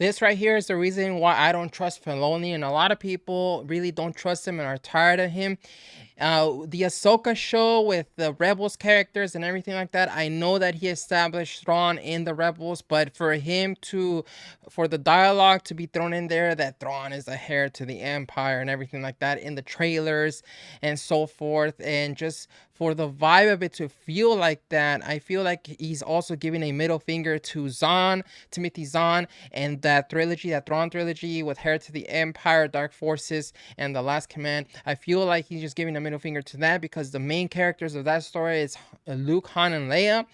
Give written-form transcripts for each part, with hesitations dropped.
This right here is the reason why I don't trust Filoni, and a lot of people really don't trust him and are tired of him. The Ahsoka show with the Rebels characters and everything like that, I know that he established Thrawn in the Rebels, but for the dialogue to be thrown in there that Thrawn is a heir to the Empire and everything like that in the trailers and so forth, and just for the vibe of it to feel like that, I feel like he's also giving a middle finger to Zahn, Timothy Zahn, and that trilogy, that Thrawn trilogy with Heir to the Empire, Dark Forces, and The Last Command. I feel like he's just giving a middle finger to that because the main characters of that story is Luke, Han, and Leia,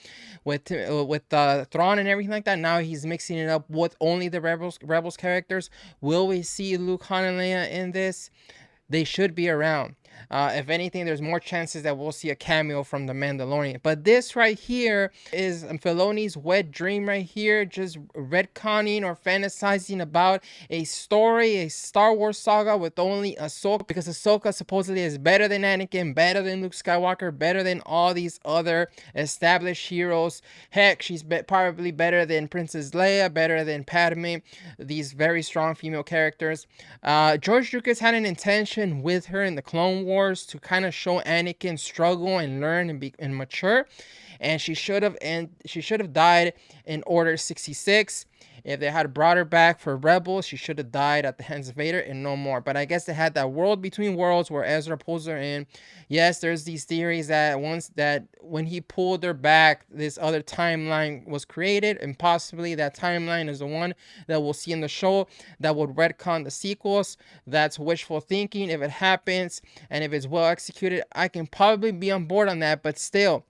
with Thrawn and everything like that. Now he's mixing it up with only the Rebels characters. Will we see Luke, Han, and Leia in this? They should be around. If anything, there's more chances that we'll see a cameo from the Mandalorian. But this right here is Filoni's wet dream right here, just retconning or fantasizing about a story, a Star Wars saga with only Ahsoka, because Ahsoka supposedly is better than Anakin, better than Luke Skywalker, better than all these other established heroes. Heck, she's probably better than Princess Leia, better than Padme, these very strong female characters. George Lucas had an intention with her in the Clone Wars to kind of show Anakin struggle and learn and mature, and she should have died in Order 66. If they had brought her back for Rebels, she should have died at the hands of Vader and no more. But I guess they had that world between worlds where Ezra pulls her in. Yes, there's these theories that when he pulled her back, this other timeline was created, and possibly that timeline is the one that we'll see in the show that would retcon the sequels. That's wishful thinking. If it happens and if it's well executed, I can probably be on board on that, but still,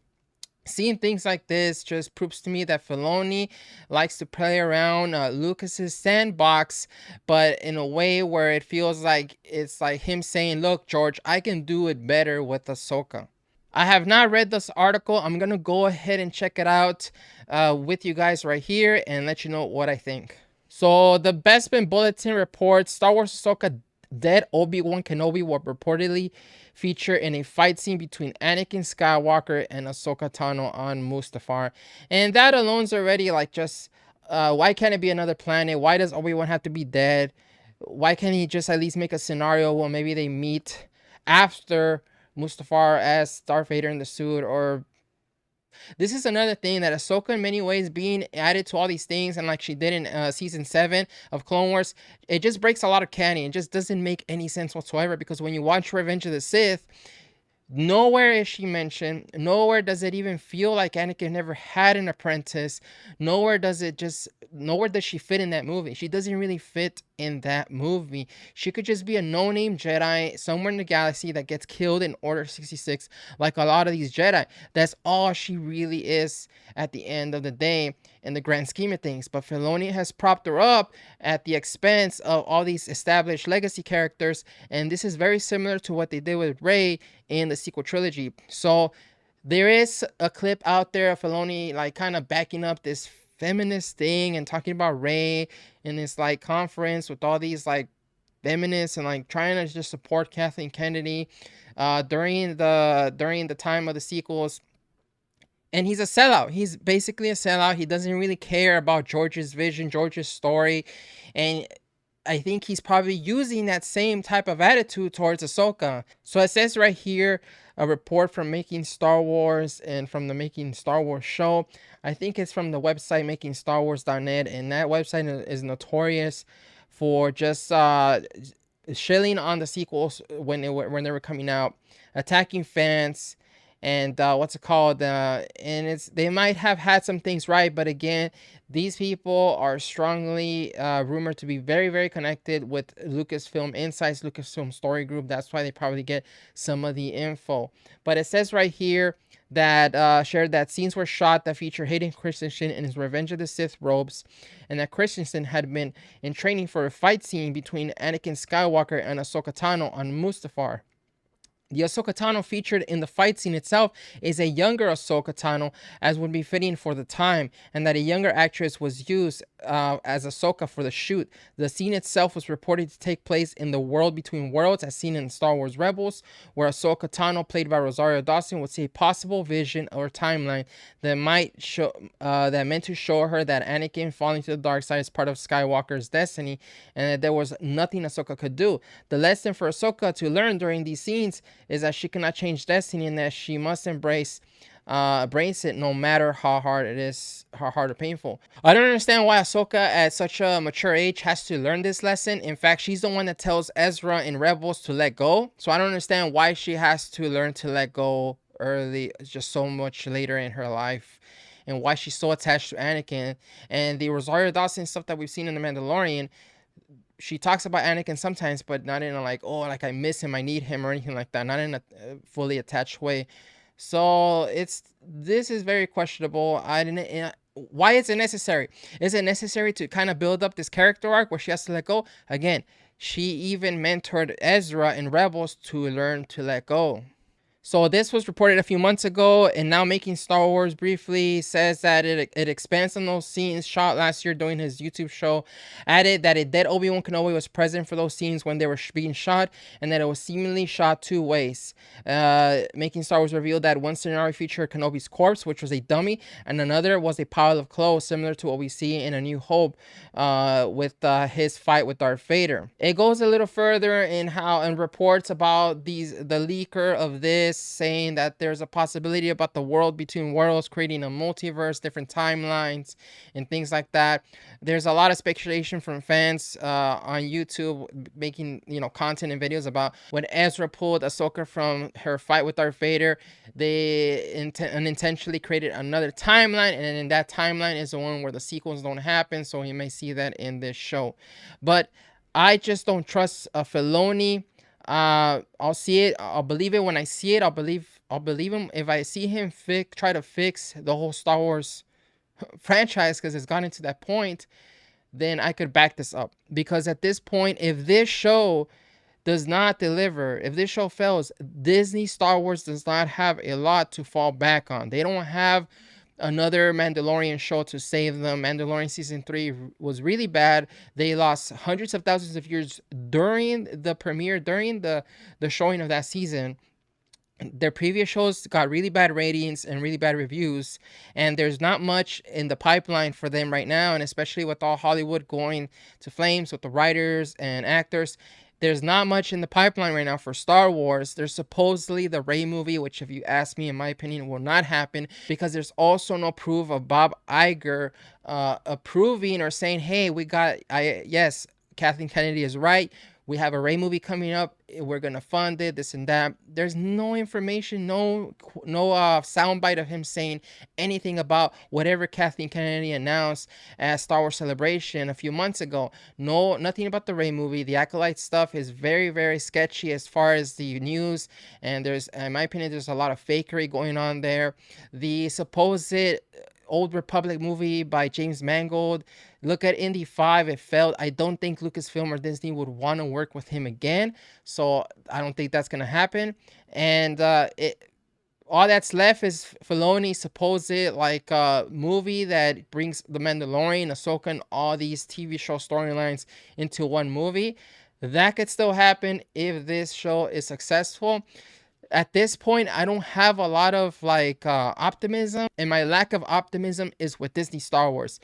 seeing things like this just proves to me that Filoni likes to play around Lucas's sandbox, but in a way where it feels like it's like him saying, look, George, I can do it better with Ahsoka. I have not read this article. I'm going to go ahead and check it out with you guys right here and let you know what I think. So the Bespin Bulletin reports Star Wars Ahsoka dead Obi-Wan Kenobi will reportedly feature in a fight scene between Anakin Skywalker and Ahsoka Tano on Mustafar. And that alone's already like just, why can't it be another planet? Why does Obi-Wan have to be dead? Why can't he just at least make a scenario where maybe they meet after Mustafar as Darth Vader in the suit? Or this is another thing that Ahsoka in many ways being added to all these things, and like she did in season 7 of Clone Wars, it just breaks a lot of canon. It just doesn't make any sense whatsoever, because when you watch Revenge of the Sith, nowhere is she mentioned. Nowhere does it even feel like Anakin never had an apprentice. Nowhere does she fit in that movie. She doesn't really fit in that movie. She could just be a no-name Jedi somewhere in the galaxy that gets killed in Order 66, like a lot of these Jedi. That's all she really is at the end of the day in the grand scheme of things. But Filoni has propped her up at the expense of all these established legacy characters, and this is very similar to what they did with Rey in the sequel trilogy. So there is a clip out there of Filoni like kind of backing up this feminist thing and talking about Rey in this like conference with all these like feminists and like trying to just support Kathleen Kennedy during the time of the sequels. And he's a sellout. He's basically a sellout. He doesn't really care about George's vision, George's story. And I think he's probably using that same type of attitude towards Ahsoka. So it says right here, a report from Making Star Wars and from the Making Star Wars show. I think it's from the website makingstarwars.net, and that website is notorious for just shilling on the sequels when they were coming out, attacking fans, and they might have had some things right, but again, these people are strongly rumored to be very, very connected with Lucasfilm Insights, Lucasfilm Story Group. That's why they probably get some of the info. But it says right here that shared that scenes were shot that feature Hayden Christensen in his Revenge of the Sith robes, and that Christensen had been in training for a fight scene between Anakin Skywalker and Ahsoka Tano on Mustafar. The Ahsoka Tano featured in the fight scene itself is a younger Ahsoka Tano, as would be fitting for the time, and that a younger actress was used as Ahsoka for the shoot. The scene itself was reported to take place in the world between worlds, as seen in Star Wars Rebels, where Ahsoka Tano, played by Rosario Dawson, would see a possible vision or timeline that might show that meant to show her that Anakin falling to the dark side is part of Skywalker's destiny, and that there was nothing Ahsoka could do. The lesson for Ahsoka to learn during these scenes is that she cannot change destiny, and that she must embrace it no matter how hard it is, how hard or painful. I don't understand why Ahsoka at such a mature age has to learn this lesson. In fact, she's the one that tells Ezra in Rebels to let go. So I don't understand why she has to learn to let go early, just so much later in her life, and why she's so attached to Anakin. And the Rosario Dawson stuff that we've seen in The Mandalorian, she talks about Anakin sometimes, but not in a like, oh, like I miss him, I need him, or anything like that. Not in a fully attached way. So this is very questionable. I didn't. Why is it necessary? Is it necessary to kind of build up this character arc where she has to let go? Again, she even mentored Ezra in Rebels to learn to let go. So this was reported a few months ago, and Now Making Star Wars briefly says that it expands on those scenes shot last year during his YouTube show, added that a dead Obi-Wan Kenobi was present for those scenes when they were being shot, and that it was seemingly shot two ways. Making Star Wars revealed that one scenario featured Kenobi's corpse, which was a dummy, and another was a pile of clothes, similar to what we see in A New Hope with his fight with Darth Vader. It goes a little further in how, and reports about the leaker of this, saying that there's a possibility about the world between worlds creating a multiverse, different timelines, and things like that. There's a lot of speculation from fans on YouTube making, content and videos about when Ezra pulled Ahsoka from her fight with Darth Vader, they unintentionally created another timeline, and in that timeline is the one where the sequels don't happen, so you may see that in this show. But I just don't trust Filoni. I'll see it. I'll believe it when I see it. I'll believe him if I see him try to fix the whole Star Wars franchise, because it's gotten to that point. Then I could back this up, because at this point, if this show does not deliver, if this show fails, Disney Star Wars does not have a lot to fall back on. They don't have another Mandalorian show to save them. Mandalorian season 3 was really bad. They lost hundreds of thousands of viewers during the premiere, during the showing of that season. Their previous shows got really bad ratings and really bad reviews, and there's not much in the pipeline for them right now, and especially with all Hollywood going to flames with the writers and actors. There's not much in the pipeline right now for Star Wars. There's supposedly the Rey movie, which, if you ask me, in my opinion, will not happen, because there's also no proof of Bob Iger approving or saying, hey, yes, Kathleen Kennedy is right. We have a Rey movie coming up. We're going to fund it, this and that. There's no information, no soundbite of him saying anything about whatever Kathleen Kennedy announced at Star Wars Celebration a few months ago. Nothing about the Rey movie. The Acolyte stuff is very, very sketchy as far as the news. And in my opinion, there's a lot of fakery going on there. The supposed Old Republic movie by James Mangold, look at Indy 5, it failed. I don't think Lucasfilm or Disney would want to work with him again, so I don't think that's going to happen. And all that's left is Filoni's supposed movie that brings The Mandalorian, Ahsoka, and all these TV show storylines into one movie. That could still happen if this show is successful. At this point, I don't have a lot of optimism, and my lack of optimism is with Disney Star Wars.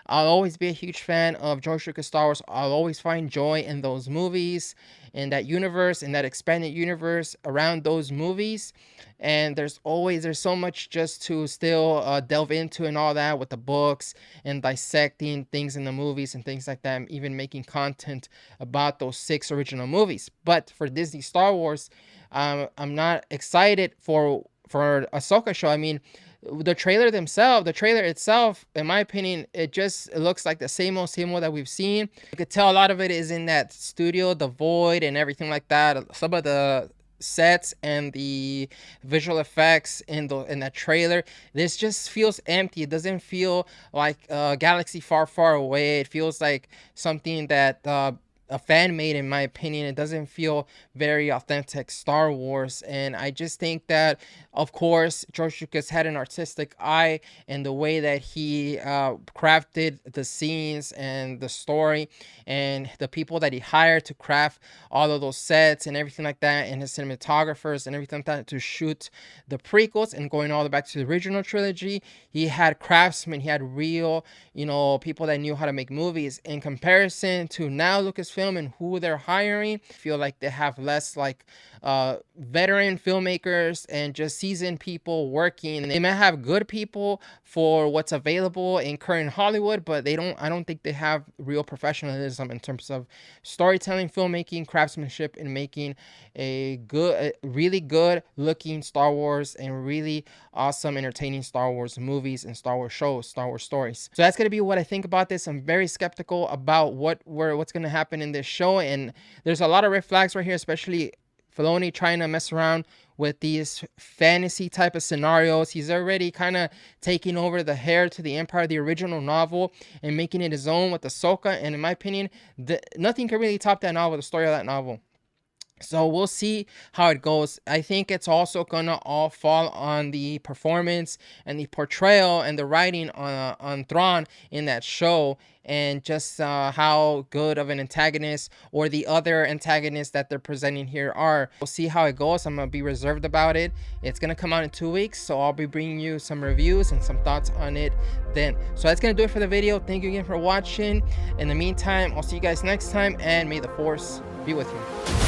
I'll always be a huge fan of George Lucas Star Wars. I'll always find joy in those movies, in that universe, in that expanded universe around those movies. And there's so much just to still delve into and all that with the books and dissecting things in the movies and things like that, and even making content about those 6 original movies. But for Disney Star Wars, I'm not excited for Ahsoka show. I mean, the trailer itself, in my opinion, it looks like the same old that we've seen. You could tell a lot of it is in that studio, the void and everything like that. Some of the sets and the visual effects in that trailer, this just feels empty. It doesn't feel like a galaxy far, far away. It feels like something that a fan made, in my opinion. It doesn't feel very authentic Star Wars, and I just think that, of course, George Lucas had an artistic eye in the way that he crafted the scenes and the story, and the people that he hired to craft all of those sets and everything like that, and his cinematographers and everything like that to shoot the prequels and going all the way back to the original trilogy. He had craftsmen, he had real, you know, people that knew how to make movies. In comparison to now Lucasfilm and who they're hiring, I feel like they have less like veteran filmmakers and just seasoned people working. And they might have good people for what's available in current Hollywood, but I don't think they have real professionalism in terms of storytelling, filmmaking, craftsmanship, and making a really good looking Star Wars and really awesome, entertaining Star Wars movies and Star Wars shows, Star Wars stories. So that's gonna be what I think about this. I'm very skeptical about what's gonna happen in this show, and there's a lot of red flags right here, especially Filoni trying to mess around with these fantasy type of scenarios. He's already kind of taking over the Heir to the Empire, the original novel, and making it his own with Ahsoka. And in my opinion, nothing can really top that novel, the story of that novel. So we'll see how it goes. I think it's also gonna all fall on the performance and the portrayal and the writing on Thrawn in that show, and just how good of an antagonist or the other antagonists that they're presenting here are. We'll see how it goes. I'm gonna be reserved about it. It's gonna come out in 2 weeks, so I'll be bringing you some reviews and some thoughts on it then. So that's gonna do it for the video. Thank you again for watching. In the meantime, I'll see you guys next time, and may the Force be with you.